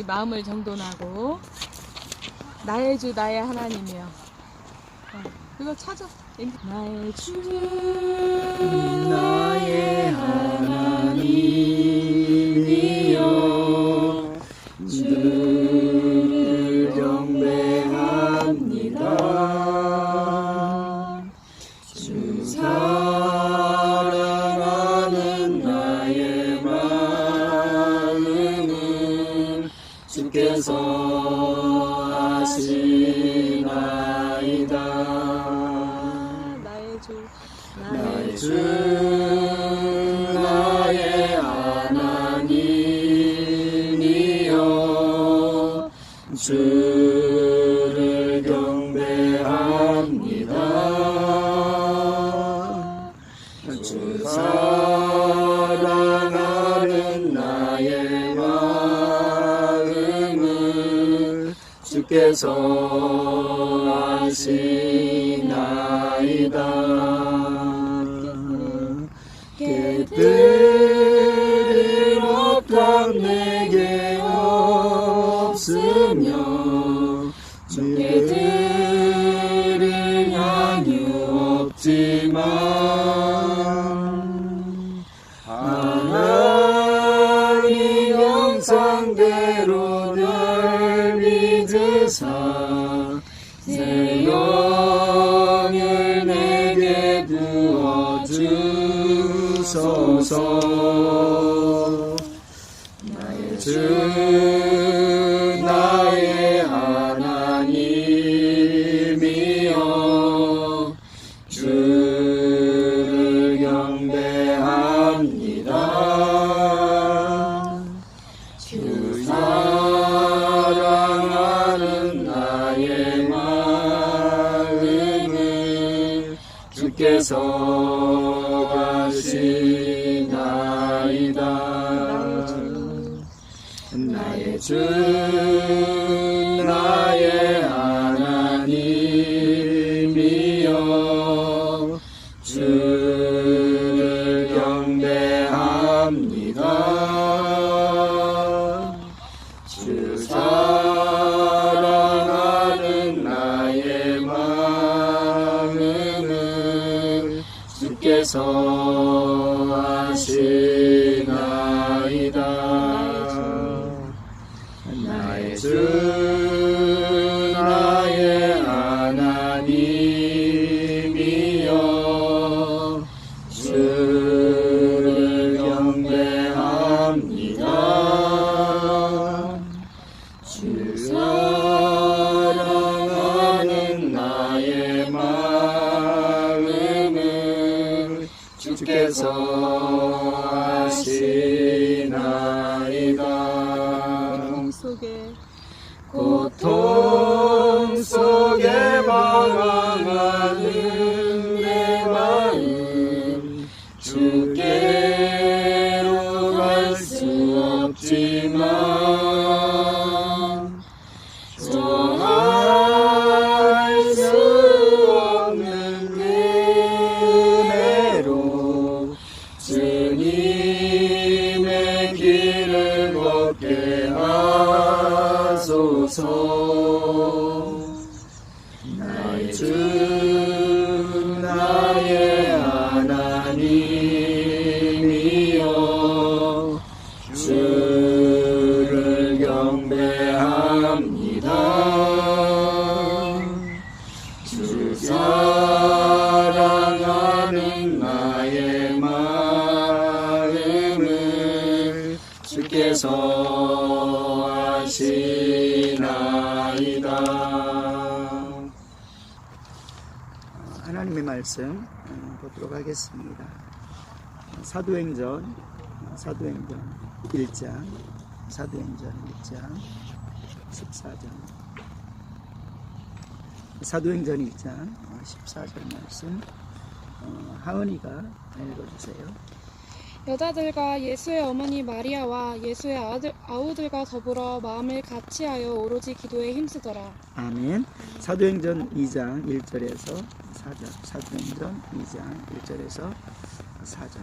마음을 정돈하고 나의 주 나의 하나님이여. 그거 찾아. 나의 주 나의 하나님이여 주를 경배합니다. 주 사랑하는 나의 마음은 주께서 하시나이다. 나의 주 나의 하나님이여 주를 경배합니다. 주 사랑하는 나의 마음을 주께서 하시나이다. 개들이 먹방 내게 없으며 개들은 양유 없지만 하나님 형상대로 널 믿으사 새 영을 내게 부어주소서. 나의 주 나의 하나님이여 주를 경배합니다. 주 사랑하는 나의 마음을 주께서 하시나이다. 나의 주 나의 하나님이여 주를 경배합니다. 주 사랑하는 나의 마음을 주께서 하시나이다. 나의 주 나의 하나님이여 주를 경배합니다. 주 사랑하는 나의 마음을 주께서 하시나이다. 고통 속에 방황하는 내 마음 주께로 갈 수 없지만 정할 수 없는 은혜로 주님의 길을 걷게 하소서. 나의 주 나의 하나님이여 주를 경배합니다. 주 사랑하는 나의 마음을 주께서 하시나이다. 하나님의 말씀 보도록 하겠습니다. 사도행전 1장 14절 사도행전 1장 14절 말씀 하은이가 읽어주세요. 여자들과 예수의 어머니 마리아와 예수의 아우들과 더불어 마음을 같이하여 오로지 기도에 힘쓰더라. 아멘. 사도행전 2장 1절에서 4절 사도행전 2장 1절에서 4절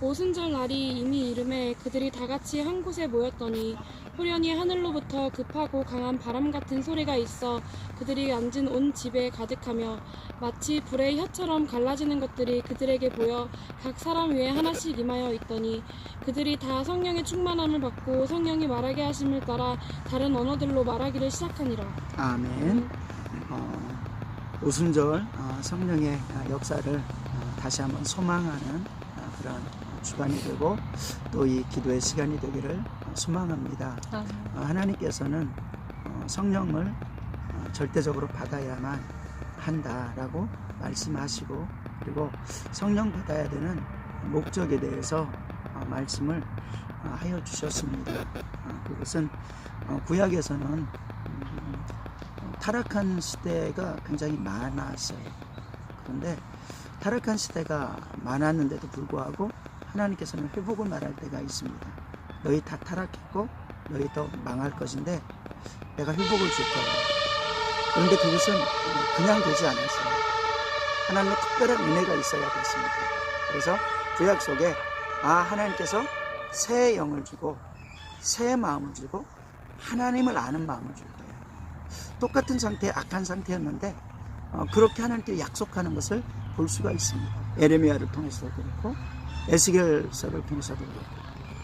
오순절 날이 이미 이름에 그들이 다 같이 한 곳에 모였더니 호련히 하늘로부터 급하고 강한 바람 같은 소리가 있어 그들이 앉은 온 집에 가득하며 마치 불의 혀처럼 갈라지는 것들이 그들에게 보여 각 사람 위에 하나씩 임하여 있더니 그들이 다 성령의 충만함을 받고 성령이 말하게 하심을 따라 다른 언어들로 말하기를 시작하니라. 아멘. 오순절 성령의 역사를 다시 한번 소망하는 그런 주간이 되고 또 이 기도의 시간이 되기를 소망합니다. 하나님께서는 성령을 절대적으로 받아야만 한다라고 말씀하시고 그리고 성령 받아야 되는 목적에 대해서 말씀을 하여 주셨습니다. 그것은 구약에서는 타락한 시대가 굉장히 많았어요. 그런데 타락한 시대가 많았는데도 불구하고 하나님께서는 회복을 말할 때가 있습니다. 너희 다 타락했고 너희 더 망할 것인데 내가 회복을 줄 거야. 그런데 그것은 그냥 되지 않았어요. 하나님의 특별한 은혜가 있어야 됐습니다. 그래서 구약 속에 하나님께서 새 영을 주고 새 마음을 주고 하나님을 아는 마음을 줄 거예요. 똑같은 상태, 악한 상태였는데 그렇게 하나님께 약속하는 것을 볼 수가 있습니다. 에레미야를 통해서도 그렇고 에스겔서를 통해서도 그렇고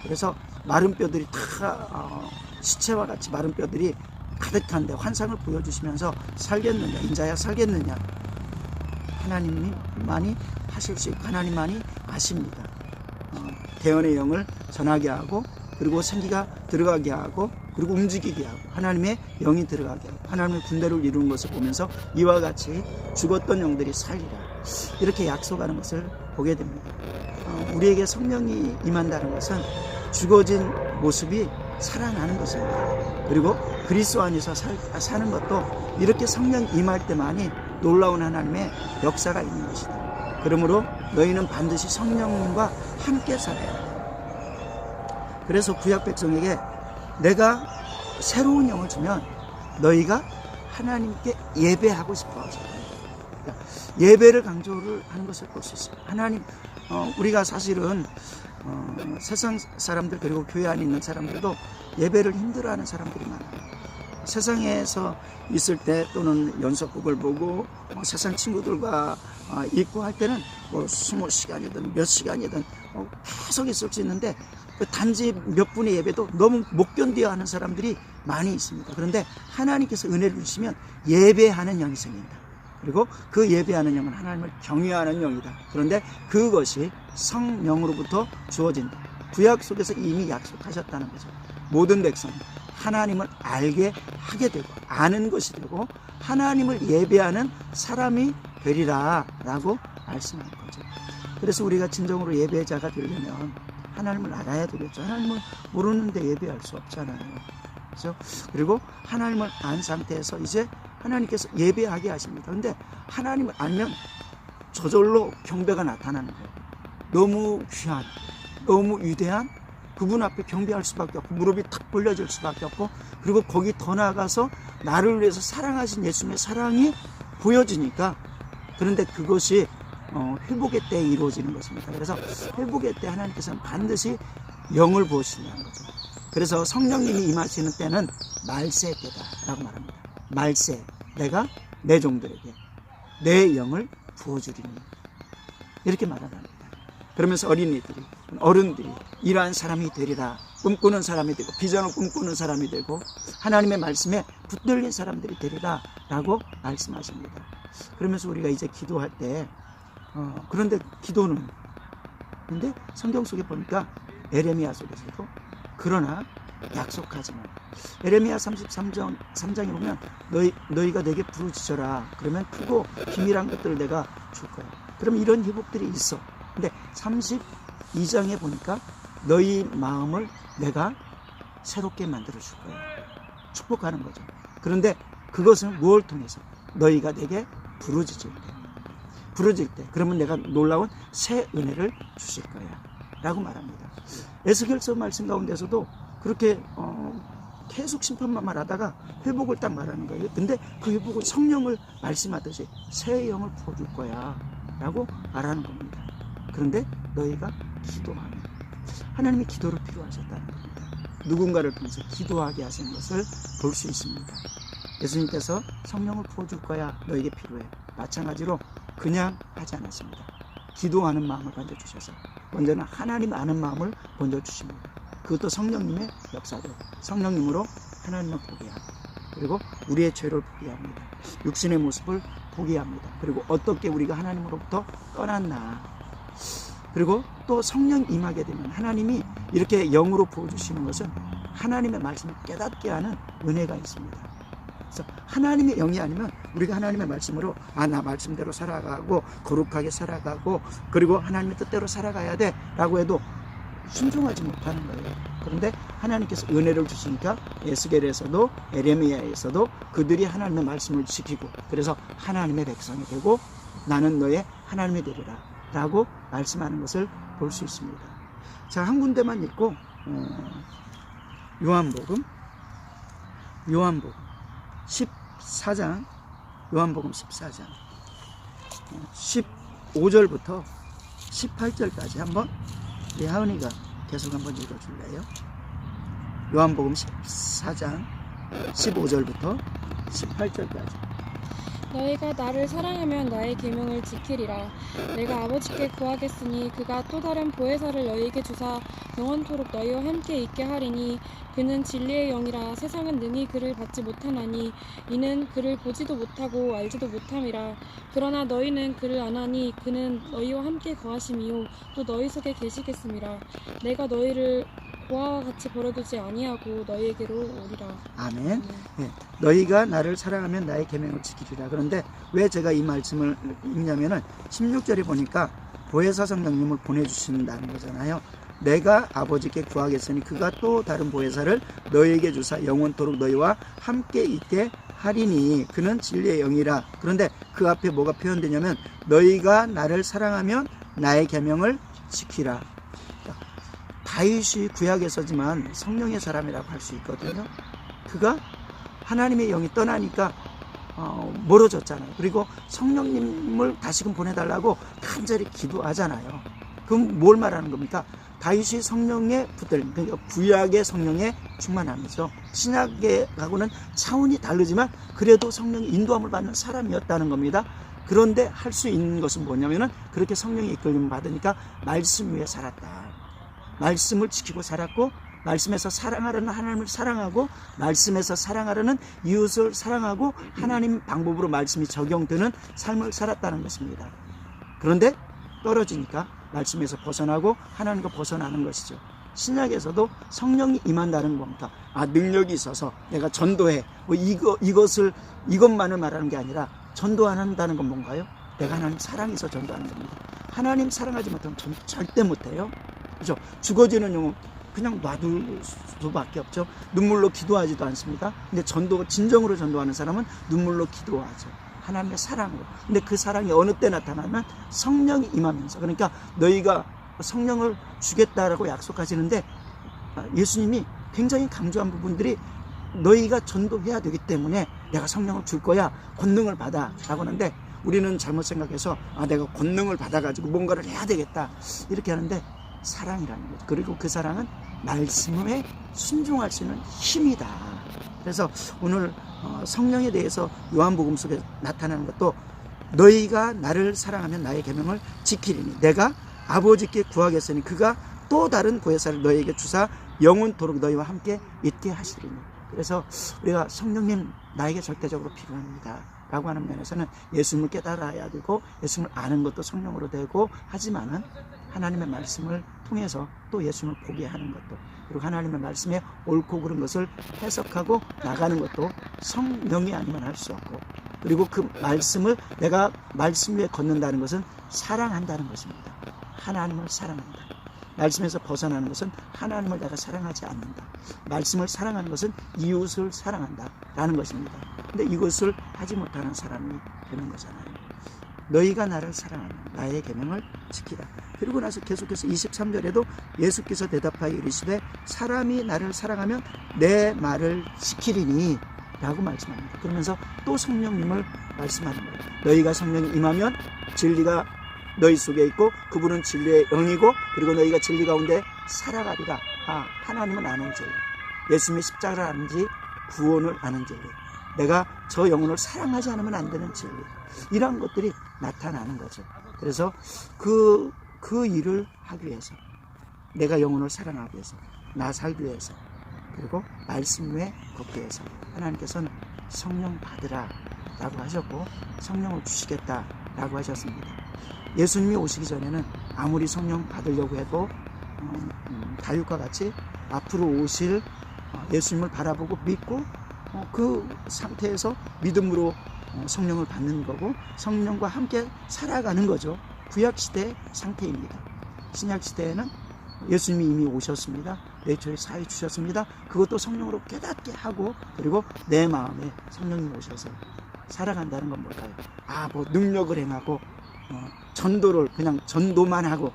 그래서 마른 뼈들이 다 시체와 같이 마른 뼈들이 가득한데 환상을 보여주시면서 살겠느냐 인자야 살겠느냐 하나님만이 하실 수 있고 하나님만이 아십니다. 대언의 영을 전하게 하고 그리고 생기가 들어가게 하고 그리고 움직이게 하고 하나님의 영이 들어가게 하고 하나님의 군대를 이루는 것을 보면서 이와 같이 죽었던 영들이 살리라 이렇게 약속하는 것을 보게 됩니다. 우리에게 성령이 임한다는 것은 죽어진 모습이 살아나는 것입니다. 그리고 그리스도 안에서 사는 것도 이렇게 성령 임할 때만이 놀라운 하나님의 역사가 있는 것이다. 그러므로 너희는 반드시 성령님과 함께 살아야 한다. 그래서 구약 백성에게 내가 새로운 영을 주면 너희가 하나님께 예배하고 싶어 하십니다. 예배를 강조를 하는 것을 볼 수 있어요. 하나님, 우리가 사실은 세상 사람들 그리고 교회 안에 있는 사람들도 예배를 힘들어하는 사람들이 많아요. 세상에서 있을 때 또는 연속극을 보고 세상 친구들과 있고 할 때는 뭐 20시간이든 몇 시간이든 계속 있을 수 있는데 그 단지 몇 분의 예배도 너무 못 견뎌 하는 사람들이 많이 있습니다. 그런데 하나님께서 은혜를 주시면 예배하는 영이 생긴다. 그리고 그 예배하는 영은 하나님을 경외하는 영이다. 그런데 그것이 성령으로부터 주어진다. 구약 속에서 이미 약속하셨다는 거죠. 모든 백성이 하나님을 알게 하게 되고 아는 것이 되고 하나님을 예배하는 사람이 되리라 라고 말씀하는 거죠. 그래서 우리가 진정으로 예배자가 되려면 하나님을 알아야 되겠죠. 하나님을 모르는데 예배할 수 없잖아요. 그렇죠? 그리고 하나님을 안 상태에서 이제 하나님께서 예배하게 하십니다. 그런데 하나님을 알면 저절로 경배가 나타나는 거예요. 너무 귀한, 너무 위대한 그분 앞에 경배할 수밖에 없고 무릎이 탁 벌려질 수밖에 없고 그리고 거기 더 나아가서 나를 위해서 사랑하신 예수님의 사랑이 보여지니까 그런데 그것이 회복의 때에 이루어지는 것입니다. 그래서 회복의 때 하나님께서는 반드시 영을 부으신다는 거죠. 그래서 성령님이 임하시는 때는 말세 때다라고 말합니다. 말세, 내가 내 종들에게 내 영을 부어주리니 이렇게 말합니다. 그러면서 어린이들이 어른들이 이러한 사람이 되리라 꿈꾸는 사람이 되고 비전을 꿈꾸는 사람이 되고 하나님의 말씀에 붙들린 사람들이 되리라 라고 말씀하십니다. 그러면서 우리가 이제 기도할 때 그런데 기도는 근데 성경 속에 보니까 에레미야 속에서도 그러나 약속하지만 에레미야 33장에 보면 너희가 내게 부르짖어라 그러면 크고 기밀한 것들을 내가 줄 거야. 그러면 이런 회복들이 있어. 근데 32장에 보니까 너희 마음을 내가 새롭게 만들어 줄 거야. 축복하는 거죠. 그런데 그것은 무엇을 통해서 너희가 내게 부르짖을 때 그러면 내가 놀라운 새 은혜를 주실 거야 라고 말합니다. 에스겔서 말씀 가운데서도 그렇게 계속 심판만 말하다가 회복을 딱 말하는 거예요. 근데 그 회복은 성령을 말씀하듯이 새 영을 부어줄 거야 라고 말하는 겁니다. 그런데 너희가 기도하며. 하나님이 기도로 필요하셨다는 겁니다. 누군가를 통해서 기도하게 하시는 것을 볼 수 있습니다. 예수님께서 성령을 부어줄 거야, 너에게 필요해. 마찬가지로 그냥 하지 않았습니다. 기도하는 마음을 먼저 주셔서 먼저는 하나님 아는 마음을 먼저 주십니다. 그것도 성령님의 역사대로 성령님으로 하나님을 보게 하고, 그리고 우리의 죄를 보게 합니다. 육신의 모습을 보게 합니다. 그리고 어떻게 우리가 하나님으로부터 떠났나. 그리고 또 성령 임하게 되면 하나님이 이렇게 영으로 부어주시는 것은 하나님의 말씀을 깨닫게 하는 은혜가 있습니다. 그래서 하나님의 영이 아니면 우리가 하나님의 말씀으로 나 말씀대로 살아가고 거룩하게 살아가고 그리고 하나님의 뜻대로 살아가야 돼 라고 해도 순종하지 못하는 거예요. 그런데 하나님께서 은혜를 주시니까 에스겔에서도 에레미야에서도 그들이 하나님의 말씀을 지키고 그래서 하나님의 백성이 되고 나는 너의 하나님이 되리라 라고 말씀하는 것을 볼 수 있습니다. 자, 한 군데만 읽고 요한복음 14장, 요한복음 14장 15절부터 18절까지 한번 우리 하은이가 계속 한번 읽어줄래요? 요한복음 14장 15절부터 18절까지. 너희가 나를 사랑하면 나의 계명을 지키리라. 내가 아버지께 구하겠으니 그가 또 다른 보혜사를 너희에게 주사 영원토록 너희와 함께 있게 하리니 그는 진리의 영이라. 세상은 능히 그를 받지 못하나니 이는 그를 보지도 못하고 알지도 못함이라. 그러나 너희는 그를 아나니 그는 너희와 함께 거하심이요 또 너희 속에 계시겠음이라. 내가 너희를 고아와 같이 버려두지 아니하고 너희에게로 오리라. 아멘. 네. 너희가 나를 사랑하면 나의 계명을 지키리라. 그런데 왜 제가 이 말씀을 읽냐면은 16절에 보니까 보혜사 성령님을 보내주신다는 거잖아요. 내가 아버지께 구하겠으니 그가 또 다른 보혜사를 너희에게 주사 영원토록 너희와 함께 있게 하리니 그는 진리의 영이라. 그런데 그 앞에 뭐가 표현되냐면 너희가 나를 사랑하면 나의 계명을 지키라. 다윗이 구약에서지만 성령의 사람이라고 할 수 있거든요. 그가 하나님의 영이 떠나니까 멀어졌잖아요. 그리고 성령님을 다시금 보내달라고 간절히 기도하잖아요. 그럼 뭘 말하는 겁니까? 다윗이 성령에 붙들림, 그러니까 구약의 성령에 충만함이죠. 신약하고는 차원이 다르지만 그래도 성령의 인도함을 받는 사람이었다는 겁니다. 그런데 할 수 있는 것은 뭐냐면은 그렇게 성령의 이끌림을 받으니까 말씀 위에 살았다. 말씀을 지키고 살았고 말씀에서 사랑하려는 하나님을 사랑하고 말씀에서 사랑하려는 이웃을 사랑하고 하나님 방법으로 말씀이 적용되는 삶을 살았다는 것입니다. 그런데 떨어지니까 말씀에서 벗어나고 하나님과 벗어나는 것이죠. 신약에서도 성령이 임한다는 겁니다. 능력이 있어서 내가 전도해 이것만을 말하는 게 아니라 전도한다는 건 뭔가요? 내가 하나님 사랑이 있어 전도하는 겁니다. 하나님 사랑하지 못하면 전도 절대 못해요. 그렇죠? 죽어지는 영혼 그냥 놔둘 수밖에 없죠. 눈물로 기도하지도 않습니다. 근데 진정으로 전도하는 사람은 눈물로 기도하죠. 하나님의 사랑으로. 근데 그 사랑이 어느 때 나타나면 성령이 임하면서. 그러니까 너희가 성령을 주겠다라고 약속하시는데 예수님이 굉장히 강조한 부분들이 너희가 전도해야 되기 때문에 내가 성령을 줄 거야. 권능을 받아 라고 하는데 우리는 잘못 생각해서 내가 권능을 받아가지고 뭔가를 해야 되겠다 이렇게 하는데 사랑이라는 거죠. 그리고 그 사랑은 말씀에 순종할 수 있는 힘이다. 그래서 오늘 성령에 대해서 요한복음 속에 나타나는 것도 너희가 나를 사랑하면 나의 계명을 지키리니 내가 아버지께 구하겠으니 그가 또 다른 보혜사를 너희에게 주사 영원토록 너희와 함께 있게 하시리니. 그래서 우리가 성령님 나에게 절대적으로 필요합니다 라고 하는 면에서는 예수님을 깨달아야 되고 예수님을 아는 것도 성령으로 되고 하지만은 하나님의 말씀을 통해서 또 예수님을 보게 하는 것도 그리고 하나님의 말씀에 옳고 그른 것을 해석하고 나가는 것도 성령이 아니면 할 수 없고 그리고 그 말씀을 내가 말씀 위에 걷는다는 것은 사랑한다는 것입니다. 하나님을 사랑한다. 말씀에서 벗어나는 것은 하나님을 내가 사랑하지 않는다. 말씀을 사랑하는 것은 이웃을 사랑한다 라는 것입니다. 근데 이것을 하지 못하는 사람이 되는 거잖아요. 너희가 나를 사랑하면 나의 계명을 지키라. 그리고 나서 계속해서 23절에도 예수께서 대답하여 이르시되 사람이 나를 사랑하면 내 말을 지키리니 라고 말씀합니다. 그러면서 또 성령님을 말씀하는 거예요. 너희가 성령이 임하면 진리가 너희 속에 있고 그분은 진리의 영이고 그리고 너희가 진리 가운데 살아가리라. 하나님은 아는 진리, 예수님의 십자가를 아는지 구원을 아는 진리, 내가 저 영혼을 사랑하지 않으면 안 되는 진리, 이러한 것들이 나타나는 거죠. 그래서 그 일을 하기 위해서, 내가 영혼을 사랑하기 위해서, 나 살기 위해서, 그리고 말씀 위에 걷기 위해서 하나님께서는 성령 받으라 라고 하셨고 성령을 주시겠다 라고 하셨습니다. 예수님이 오시기 전에는 아무리 성령 받으려고 해도 다윗과 같이 앞으로 오실 예수님을 바라보고 믿고 그 상태에서 믿음으로 성령을 받는 거고 성령과 함께 살아가는 거죠. 구약시대의 상태입니다. 신약시대에는 예수님이 이미 오셨습니다. 내 죄의 사해 주셨습니다. 그것도 성령으로 깨닫게 하고 그리고 내 마음에 성령님 오셔서 살아간다는 건 뭘까요? 뭐 능력을 행하고 전도를 그냥 전도만 하고,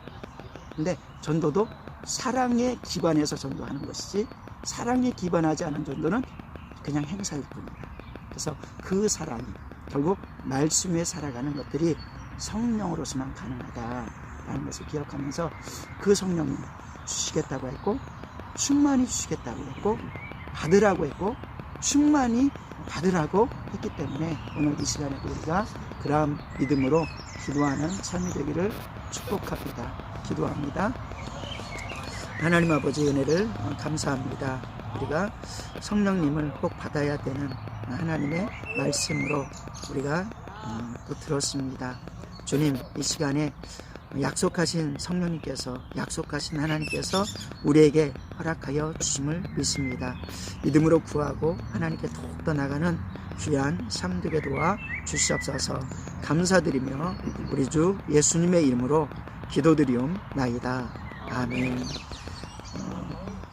근데 전도도 사랑에 기반해서 전도하는 것이지 사랑에 기반하지 않은 전도는 그냥 행사일 뿐입니다. 그래서 그 사랑이 결국 말씀에 살아가는 것들이 성령으로서만 가능하다라는 것을 기억하면서 그 성령님 주시겠다고 했고 충만히 주시겠다고 했고 받으라고 했고 충만히 받으라고 했기 때문에 오늘 이 시간에 우리가 그러한 믿음으로 기도하는 삶이 되기를 축복합니다. 기도합니다. 하나님 아버지 은혜를 감사합니다. 우리가 성령님을 꼭 받아야 되는 하나님의 말씀으로 우리가 또 들었습니다. 주님, 이 시간에 약속하신 성령님께서, 약속하신 하나님께서 우리에게 허락하여 주심을 믿습니다. 믿음으로 구하고 하나님께 더욱더 나가는 귀한 삶 되게 도와 주시옵소서. 감사드리며 우리 주 예수님의 이름으로 기도드리옵나이다. 아멘.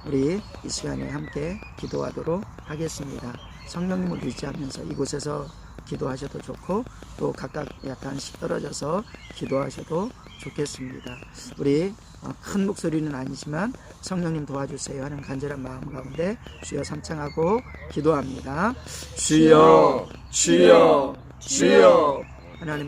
우리 이 시간에 함께 기도하도록 하겠습니다. 성령님을 의지하면서 이곳에서 기도하셔도 좋고 또 각각 약간씩 떨어져서 기도하셔도 좋겠습니다. 우리 큰 목소리는 아니지만 성령님 도와주세요 하는 간절한 마음 가운데 주여 삼창하고 기도합니다. 주여, 주여, 주여. 하나님